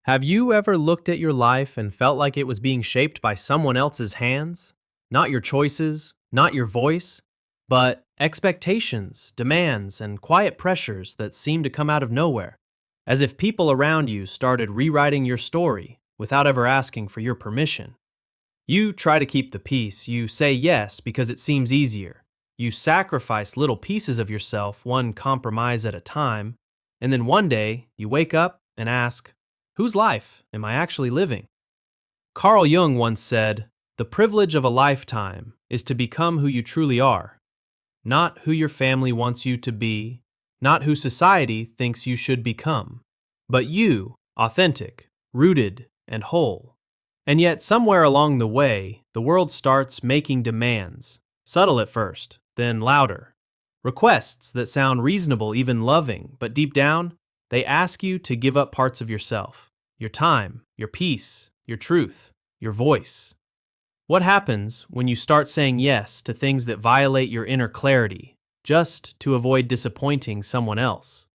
Have you ever looked at your life and felt like it was being shaped by someone else's hands? Not your choices, not your voice, but expectations, demands, and quiet pressures that seem to come out of nowhere, as if people around you started rewriting your story without ever asking for your permission. You try to keep the peace, you say yes because it seems easier. You sacrifice little pieces of yourself, one compromise at a time, and then one day you wake up and ask, whose life am I actually living? Carl Jung once said, "The privilege of a lifetime is to become who you truly are, not who your family wants you to be, not who society thinks you should become, but you, authentic, rooted, and whole." And yet, somewhere along the way, the world starts making demands, subtle at first, then louder. Requests that sound reasonable, even loving, but deep down, they ask you to give up parts of yourself. Your time, your peace, your truth, your voice. What happens when you start saying yes to things that violate your inner clarity, just to avoid disappointing someone else?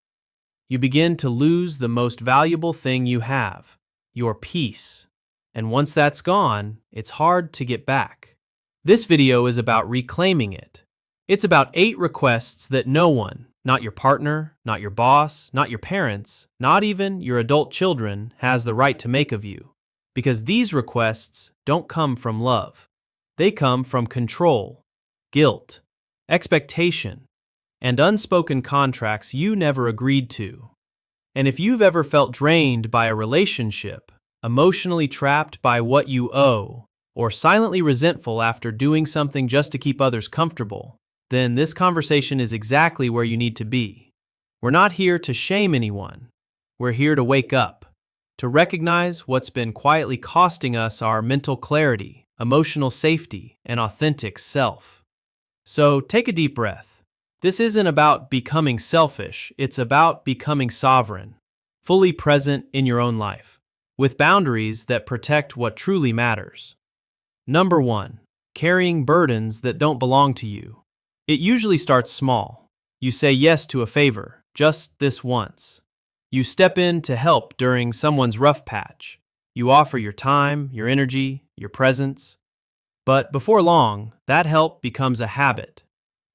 You begin to lose the most valuable thing you have, your peace. And once that's gone, it's hard to get back. This video is about reclaiming it. It's about 8 requests that no one, not your partner, not your boss, not your parents, not even your adult children, has the right to make of you. Because these requests don't come from love. They come from control, guilt, expectation, and unspoken contracts you never agreed to. And if you've ever felt drained by a relationship, emotionally trapped by what you owe, or silently resentful after doing something just to keep others comfortable, then this conversation is exactly where you need to be. We're not here to shame anyone. We're here to wake up, to recognize what's been quietly costing us our mental clarity, emotional safety, and authentic self. So take a deep breath. This isn't about becoming selfish, it's about becoming sovereign, fully present in your own life, with boundaries that protect what truly matters. Number 1, carrying burdens that don't belong to you. It usually starts small. You say yes to a favor, just this once. You step in to help during someone's rough patch. You offer your time, your energy, your presence. But before long, that help becomes a habit.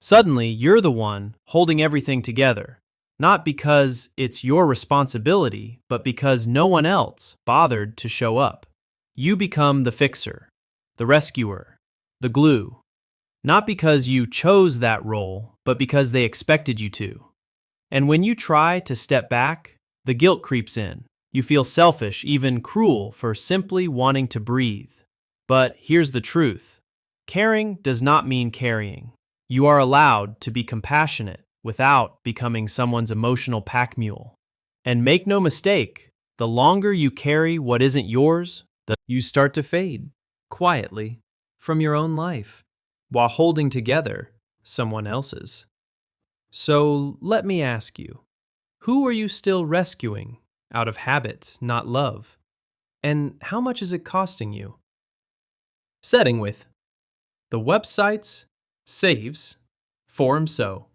Suddenly, you're the one holding everything together, not because it's your responsibility, but because no one else bothered to show up. You become the fixer, the rescuer, the glue. Not because you chose that role, but because they expected you to. And when you try to step back, the guilt creeps in. You feel selfish, even cruel, for simply wanting to breathe. But here's the truth. Caring does not mean carrying. You are allowed to be compassionate without becoming someone's emotional pack mule. And make no mistake, the longer you carry what isn't yours, you start to fade, quietly, from your own life, while holding together someone else's. So let me ask you, who are you still rescuing out of habit, not love? And how much is it costing you? Setting with the websites, saves, forum so.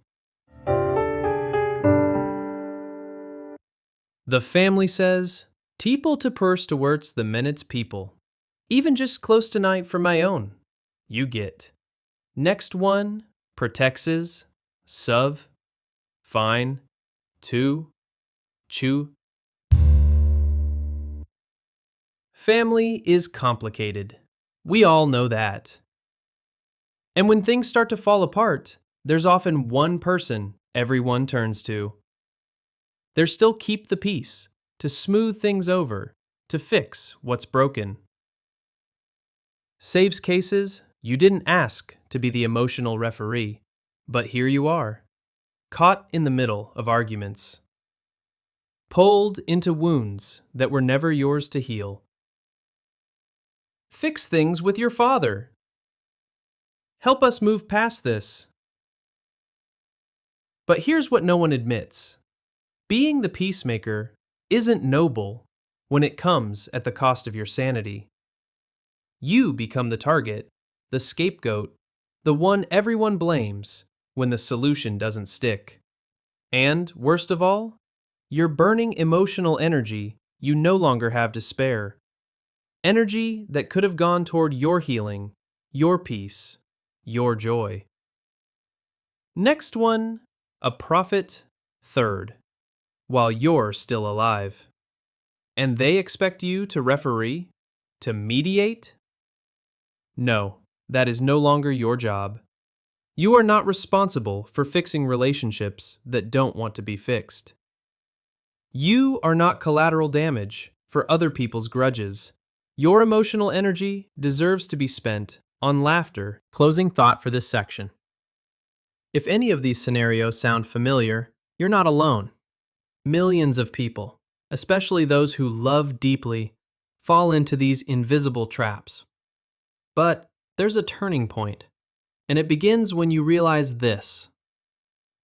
The family says, "Teeple to purse to words the minutes people. Even just close tonight for my own." You get. Next one, protexes, suv, fine, two, chew. Family is complicated. We all know that. And when things start to fall apart, there's often one person everyone turns to. There's still keep the peace, to smooth things over, to fix what's broken. Saves cases, you didn't ask to be the emotional referee, but here you are, caught in the middle of arguments, pulled into wounds that were never yours to heal. Fix things with your father. Help us move past this. But here's what no one admits. Being the peacemaker isn't noble when it comes at the cost of your sanity. You become the target, the scapegoat, the one everyone blames when the solution doesn't stick. And, worst of all, you're burning emotional energy you no longer have to spare. Energy that could have gone toward your healing, your peace, your joy. Next one, a prophet third, while you're still alive. And they expect you to referee, to mediate? No, that is no longer your job. You are not responsible for fixing relationships that don't want to be fixed. You are not collateral damage for other people's grudges. Your emotional energy deserves to be spent on laughter. Closing thought for this section. If any of these scenarios sound familiar, you're not alone. Millions of people, especially those who love deeply, fall into these invisible traps. But there's a turning point, and it begins when you realize this.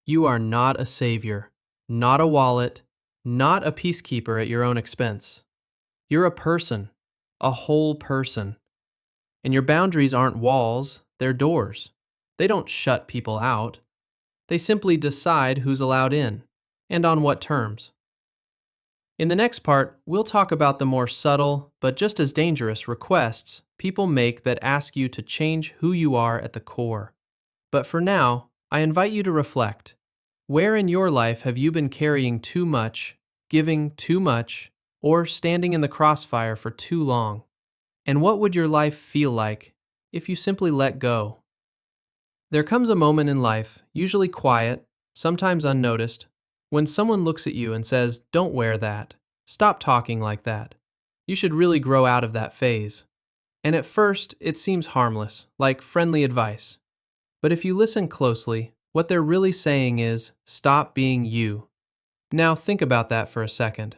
You are not a savior, not a wallet, not a peacekeeper at your own expense. You're a person, a whole person. And your boundaries aren't walls, they're doors. They don't shut people out. They simply decide who's allowed in, and on what terms. In the next part, we'll talk about the more subtle, but just as dangerous requests people make that ask you to change who you are at the core. But for now, I invite you to reflect. Where in your life have you been carrying too much, giving too much, or standing in the crossfire for too long? And what would your life feel like if you simply let go? There comes a moment in life, usually quiet, sometimes unnoticed, when someone looks at you and says, "Don't wear that. Stop talking like that. You should really grow out of that phase." And at first, it seems harmless, like friendly advice. But if you listen closely, what they're really saying is, stop being you. Now think about that for a second.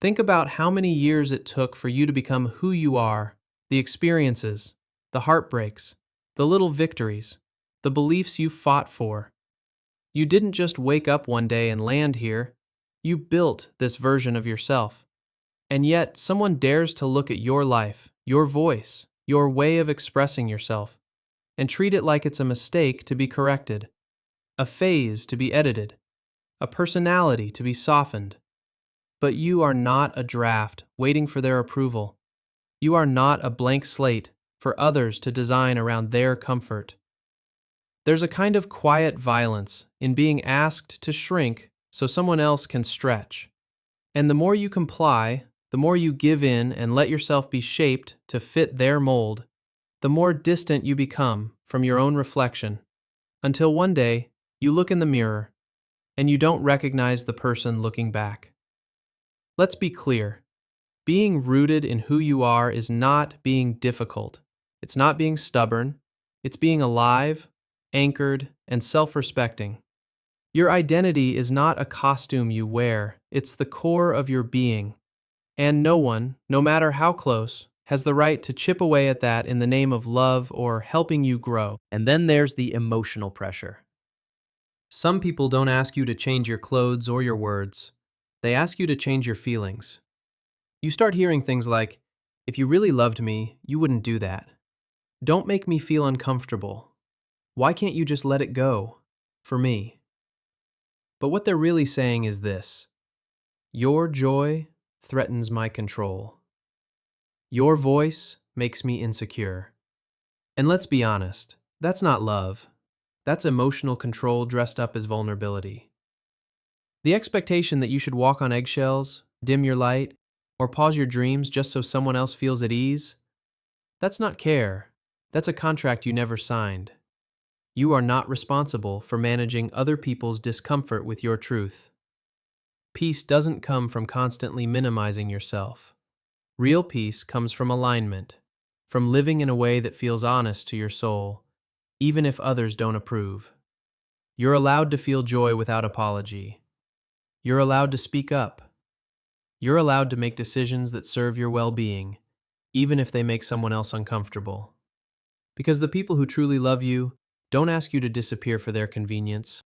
Think about how many years it took for you to become who you are, the experiences, the heartbreaks, the little victories, the beliefs you fought for. You didn't just wake up one day and land here. You built this version of yourself. And yet, someone dares to look at your life, your voice, your way of expressing yourself, and treat it like it's a mistake to be corrected, a phase to be edited, a personality to be softened. But you are not a draft waiting for their approval. You are not a blank slate for others to design around their comfort. There's a kind of quiet violence in being asked to shrink so someone else can stretch. And the more you comply, the more you give in and let yourself be shaped to fit their mold, the more distant you become from your own reflection, until one day you look in the mirror and you don't recognize the person looking back. Let's be clear. Being rooted in who you are is not being difficult. It's not being stubborn. It's being alive, anchored, and self-respecting. Your identity is not a costume you wear. It's the core of your being. And no one, no matter how close, has the right to chip away at that in the name of love or helping you grow. And then there's the emotional pressure. Some people don't ask you to change your clothes or your words. They ask you to change your feelings. You start hearing things like, "If you really loved me, you wouldn't do that. Don't make me feel uncomfortable. Why can't you just let it go? For me." But what they're really saying is this: your joy threatens my control. Your voice makes me insecure. And let's be honest, that's not love. That's emotional control dressed up as vulnerability. The expectation that you should walk on eggshells, dim your light, or pause your dreams just so someone else feels at ease, that's not care. That's a contract you never signed. You are not responsible for managing other people's discomfort with your truth. Peace doesn't come from constantly minimizing yourself. Real peace comes from alignment, from living in a way that feels honest to your soul, even if others don't approve. You're allowed to feel joy without apology. You're allowed to speak up. You're allowed to make decisions that serve your well-being, even if they make someone else uncomfortable. Because the people who truly love you don't ask you to disappear for their convenience.